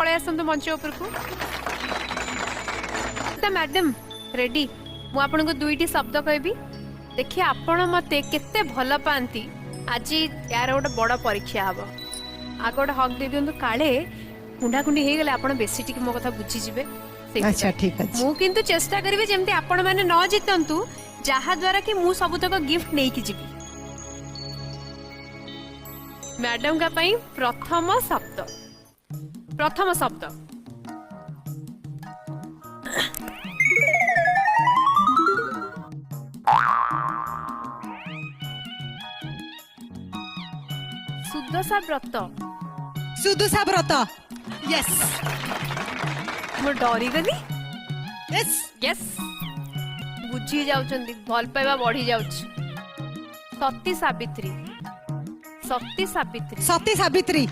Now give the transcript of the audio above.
पळे आसंतु मंच ऊपर को मैडम रेडी मु आपन को दुईटी शब्द कहबी देखिए आपण मते केते भल पांती आज यार गोटे बड़ परीक्षा हम आग गोटे हक दे दिंतु काले कुंडाकुंडी हो गले आपण बेसी टिक मो कथा बुझी जिवे अच्छा ठीक है मु किंतु चेष्टा करिवे जेमति आपण माने न जितंतु जहा द्वारा कि मु सबुतक गिफ्ट नै कि जिबी मैडम का पई प्रथम शब्द सुदशा व्रत सुदशा व्रत यस मो डरी गली यस यस बुझी जाउचंदी भल पाइबा बढ़ी जाउछ सती सावित्री सती सावित्री